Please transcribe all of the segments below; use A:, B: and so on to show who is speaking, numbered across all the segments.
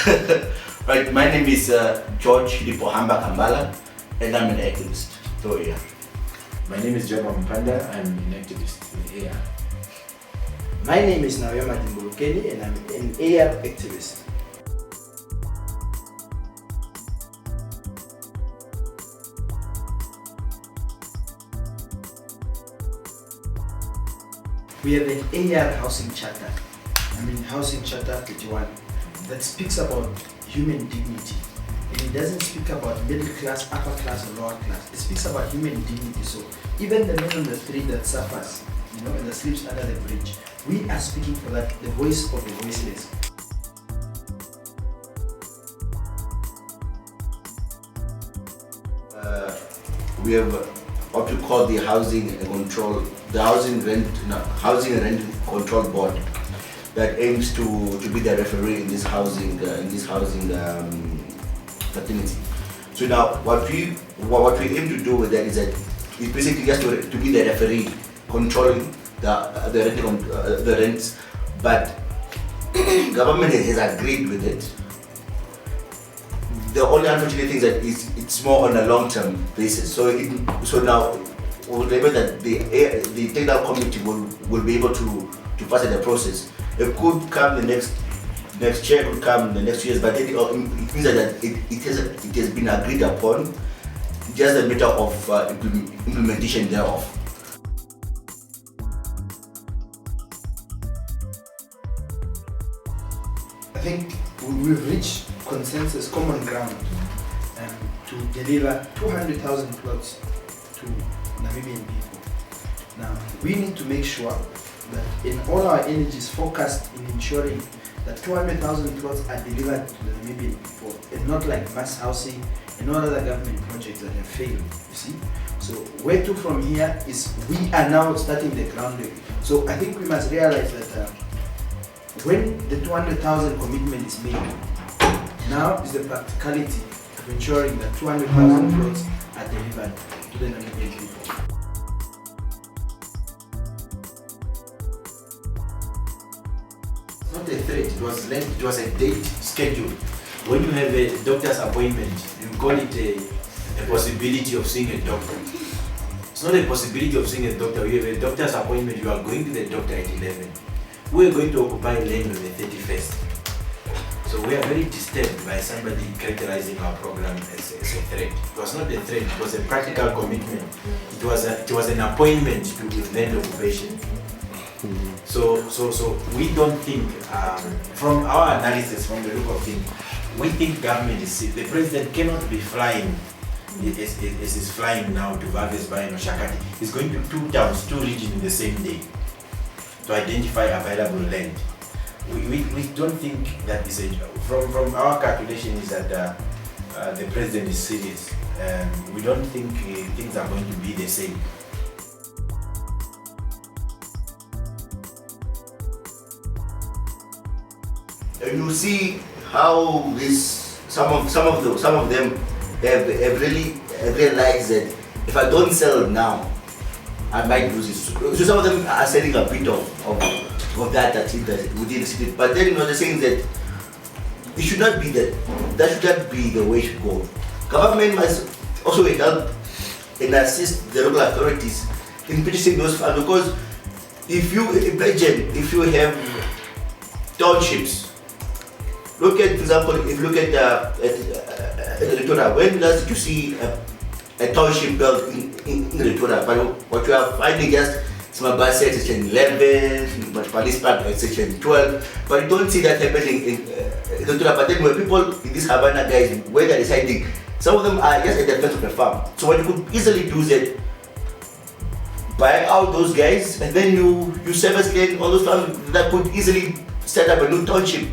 A: Right, my name is George Lipohamba Kambala, and I'm an activist. So yeah.
B: My name is Jabba Mpanda. I'm an activist in AR.
C: My name is Namibian, and I'm an AR activist. We have an AR housing charter, housing charter 31, that speaks about human dignity. And it doesn't speak about middle class, upper class, or lower class. It speaks about human dignity. So even the man on the street that suffers, and that sleeps under the bridge, we are speaking for that, the voice of the voiceless.
A: We have what we call the housing rent control board that aims to be the referee in this housing fraternity. So now what we aim to do with that is that it's basically just to be the referee controlling the rents, but government has agreed with it. The only unfortunate thing is that it's more on a long-term basis. So now we'll able that the technical committee will be able to pass the process. It could come the next year, could come the next 2 years, but it means that it has been agreed upon. Just a matter of implementation thereof.
C: I think we've reached consensus, common ground, to deliver 200,000 plots to Namibian people. Now, we need to make sure that in all our energies focused in ensuring that 200,000 plots are delivered to the Namibian people, and not like mass housing and all other government projects that have failed, you see. So where to from here is we are now starting the groundwork. So I think we must realize that when the 200,000 commitment is made, now is the practicality of ensuring that 200,000 plots are delivered to the Namibian people.
B: It's not a threat, it was a date scheduled. When you have a doctor's appointment, you call it a possibility of seeing a doctor. It's not a possibility of seeing a doctor. You have a doctor's appointment, you are going to the doctor at 11. We are going to occupy land on the 31st. So we are very disturbed by somebody characterizing our program as a threat. It was not a threat, it was a practical commitment. It was an appointment to land occupation. So we don't think, from our analysis, from the look of things, we think government is sick. The president cannot be flying as he's flying now to Vagesba and Oshakati. He's going to 2 towns, 2 regions in the same day to identify available land. We don't think that is a, from our calculation is that the president is serious. We don't think things are going to be the same.
A: You see how some of them have really realized that if I don't sell now, I might lose it. So some of them are selling a bit of that within the city. But then they're saying that it should not be that should not be the way it should go. Government must also help and assist the local authorities in purchasing those funds, because if you imagine if you have townships. Look at, for example, if you look at Ritola, when last did you see a township built in Ritola? But what you are finding just some bus at section 11, police park at section 12, but you don't see that happening in Ritola. But then when people in these Havana guys, where they're residing, some of them are just at the fence of the farm. So what you could easily do is that buy out those guys, and then you service land on those farms that could easily set up a new township.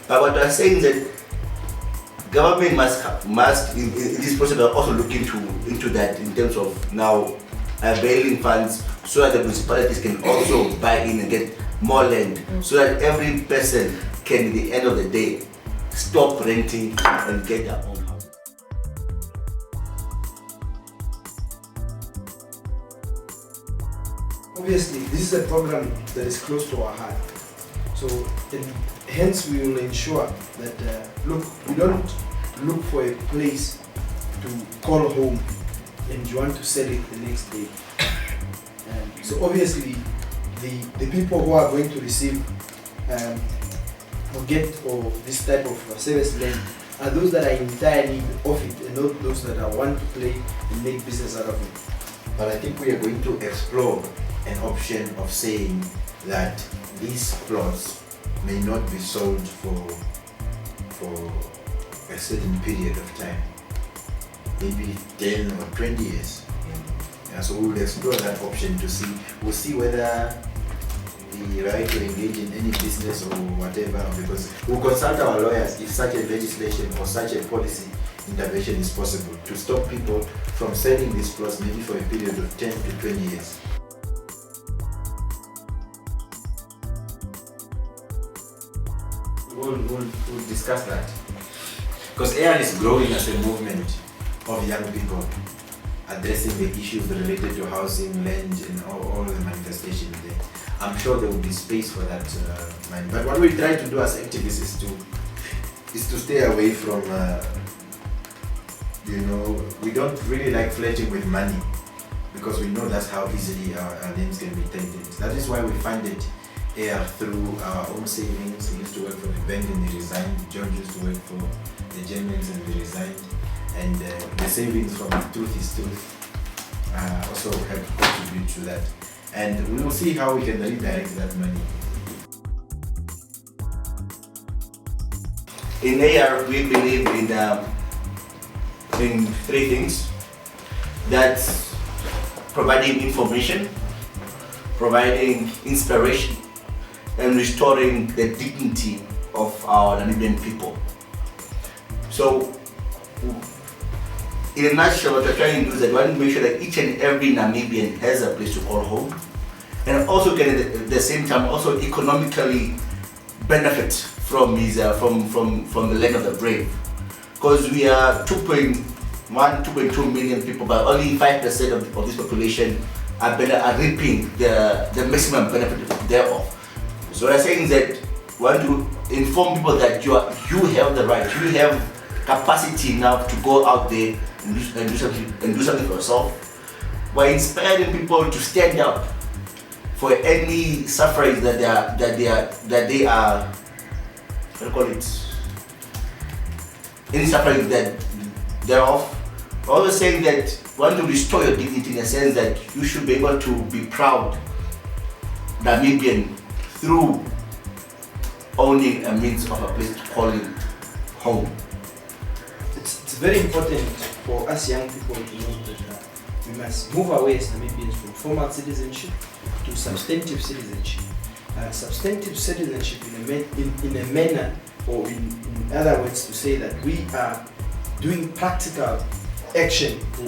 A: But what I'm saying is that government must in this process also look into that in terms of now availing funds so that the municipalities can also buy in and get more land, so that every person can, at the end of the day, stop renting and get their own house.
C: Obviously, this is a program that is close to our heart. So hence we will ensure that, look, we don't look for a place to call home and you want to sell it the next day. So obviously, the people who are going to receive or get this type of service land are those that are entirely off it, and not those that are want to play and make business out of it.
B: But I think we are going to explore an option of saying that these plots may not be sold for a certain period of time, maybe 10 or 20 years. Yeah, so we'll explore that option to see. We'll see whether the right to engage in any business or whatever, because we'll consult our lawyers if such a legislation or such a policy intervention is possible to stop people from selling these plots maybe for a period of 10 to 20 years. We'll discuss that. Because AR is growing as a movement of young people addressing the issues related to housing, land, and all the manifestations there. I'm sure there will be space for that mind. But what we try to do as activists is to stay away from, we don't really like flirting with money, because we know that's how easily our names can be tainted. That is why we funded AR through our own savings. He used to work for the bank and he resigned. John used to work for the Germans and he resigned. And the savings from Truth is Truth also help contribute to that. And we will see how we can redirect that money.
A: In AR, we believe in three things. That's providing information, providing inspiration, and restoring the dignity of our Namibian people. So, in a nutshell, what we're trying to do is that we want to make sure that each and every Namibian has a place to call home, and also can at the same time also economically benefit from his from the land of the brave. Because we are 2.2 million people, but only 5% of this population are reaping the maximum benefit thereof. So what I'm saying is that we want to inform people that you have the right, you have capacity now to go out there and do something for yourself. We're inspiring people to stand up for any suffrage that they are what do you call it? Any suffrage that thereof. We're also saying that we want to restore your dignity in the sense that you should be able to be proud Namibian through owning a means of a place to call it home.
C: It's very important for us young people to know that we must move away as Namibians from formal citizenship to substantive citizenship. Substantive citizenship in a manner, or in other words, to say that we are doing practical action to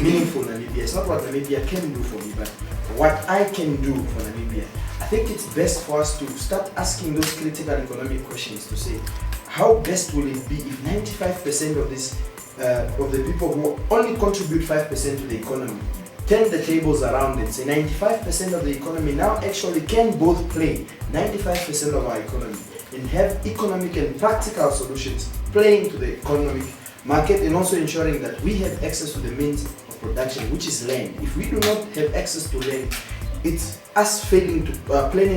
C: meaningful Namibia. It's not what Namibia can do for me, but what I can do for Namibia. I think it's best for us to start asking those critical economic questions to say, how best will it be if 95% of the people who only contribute 5% to the economy turn the tables around and say 95% of the economy now actually can both play 95% of our economy and have economic and practical solutions playing to the economic market, and also ensuring that we have access to the means of production, which is land. If we do not have access to land, it's us planning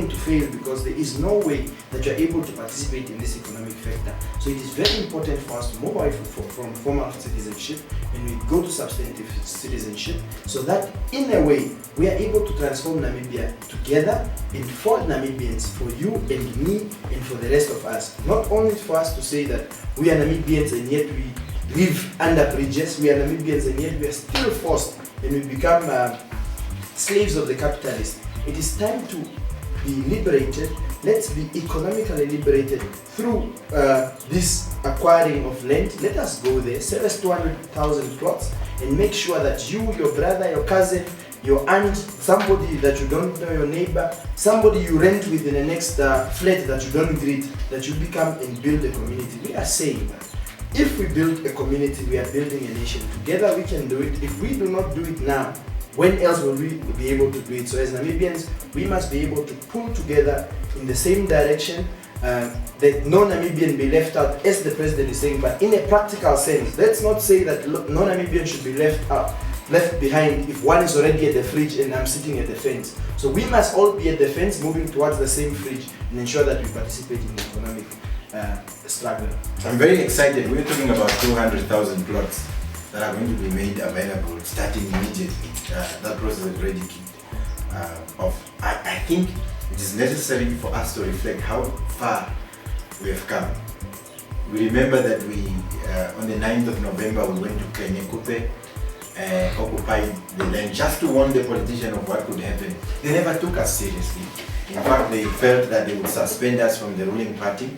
C: to fail, because there is no way that you're able to participate in this economic factor. So it is very important for us to move away from formal citizenship and we go to substantive citizenship, so that in a way we are able to transform Namibia together and for Namibians, for you and me and for the rest of us. Not only for us to say that we are Namibians and yet we live under bridges, we are Namibians and yet we are still forced and we become slaves of the capitalist. It is time to be liberated. Let's be economically liberated through this acquiring of land. Let us go there, sell us 200,000 plots and make sure that you, your brother, your cousin, your aunt, somebody that you don't know, your neighbor, somebody you rent with in the next flat that you don't greet, that you become and build a community. We are saying that if we build a community, we are building a nation. Together we can do it. If we do not do it now, when else will we be able to do it? So as Namibians, we must be able to pull together in the same direction, that no Namibian be left out, as the president is saying, but in a practical sense. Let's not say that no Namibian should be left behind if one is already at the fridge and I'm sitting at the fence. So we must all be at the fence, moving towards the same fridge, and ensure that we participate in the economic struggle.
B: I'm very excited. We're talking about 200,000 plots that are going to be made available starting immediately. That process is already kicked off. I think it is necessary for us to reflect how far we have come. We remember that we, on the 9th of November, we went to Kenya occupied the land just to warn the politician of what could happen. They never took us seriously. In fact, they felt that they would suspend us from the ruling party,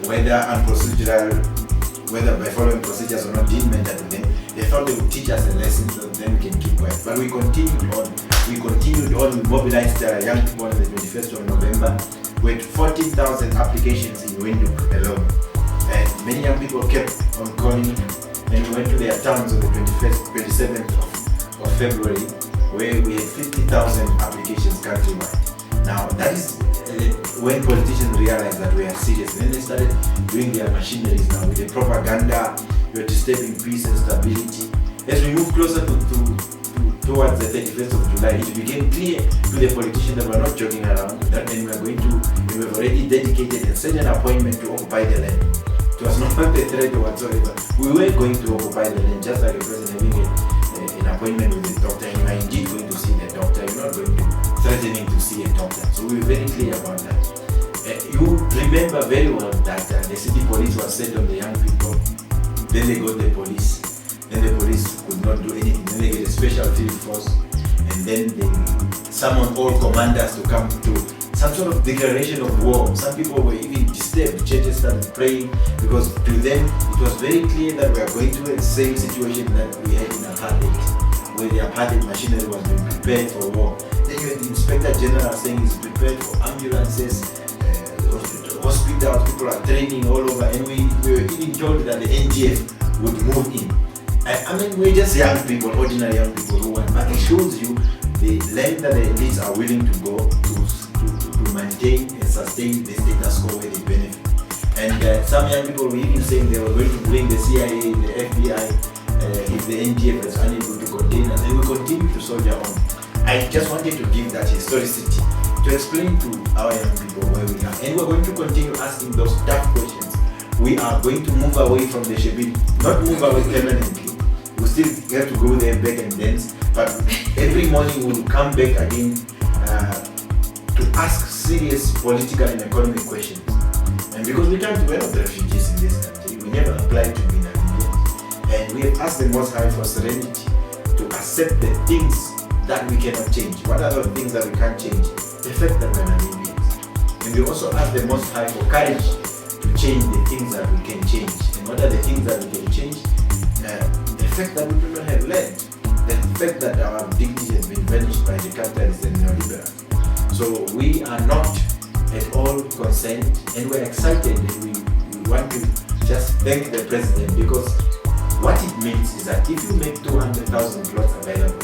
B: whether by following procedures or not didn't matter to them. They thought they would teach us a lesson so then we can keep quiet. But we continued on. We mobilized young people on the 21st of November with 40,000 applications in Windhoek alone. And many young people kept on calling, and we went to their towns on the 27th of February, where we had 50,000 applications countrywide. Now, that is when politicians realized that we are serious. Then they started doing their machineries now with the propaganda, we are disturbing peace and stability. As we move closer towards the 31st of July, it became clear to the politicians that we are not joking around. That meant we have already dedicated and set an appointment to occupy the land. It was not a threat whatsoever. We were going to occupy the land, just like a person having an appointment with a doctor, and you are indeed going to see the doctor. You're not going to threatening to see a doctor. So we were very clear about that. You remember very well that the city police was set on the young people. Then they got the police. Then the police could not do anything. Then they get a special field force, and then they summoned all commanders to come to some sort of declaration of war. Some people were even disturbed. Churches started praying because to them it was very clear that we are going through the same situation that we had in apartheid, where the apartheid machinery was being prepared for war. Then you had the Inspector General saying he's prepared for ambulances, hospitals, people are training all over, and we were even told that the NGF would move in. I mean, we're just young people, ordinary young people who want, but it shows you the length that the elites are willing to go to maintain and sustain the status quo where they benefit. And some young people were even saying they were going to bring the CIA, the FBI, if the NGF was unable to contain us, they will continue to soldier on. I just wanted to give that historicity to explain to our young people where we are. And we're going to continue asking those tough questions. We are going to move away from the Shebi, not move away permanently. We still have to go there, back and dance, but every morning we'll come back again to ask serious political and economic questions. And because we're not refugees in this country, we never applied to be Namibians. And we have asked the Most High for serenity to accept the things that we cannot change. What are the things that we can't change? The fact that we're Namibians. And we also ask the Most High for courage to change the things that we can change. And what are the things that we can change? The fact that we do not have land. The fact that our dignity has been vanished by the capitalists and neoliberals. So we are not at all concerned, and we're excited, and we want to just thank the president, because what it means is that if you make 200,000 plots available,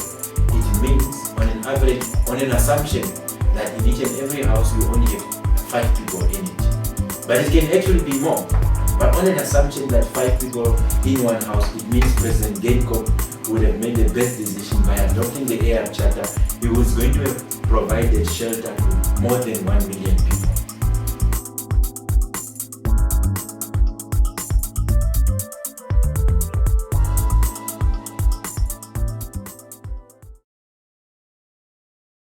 B: it means on an average, on an assumption that in each and every house you only have 5 people in it. But it can actually be more. But on an assumption that 5 people in one house, it means President Gainkop would have made the best decision by adopting the AR Charter. He was going to have provided shelter to more than 1 million people.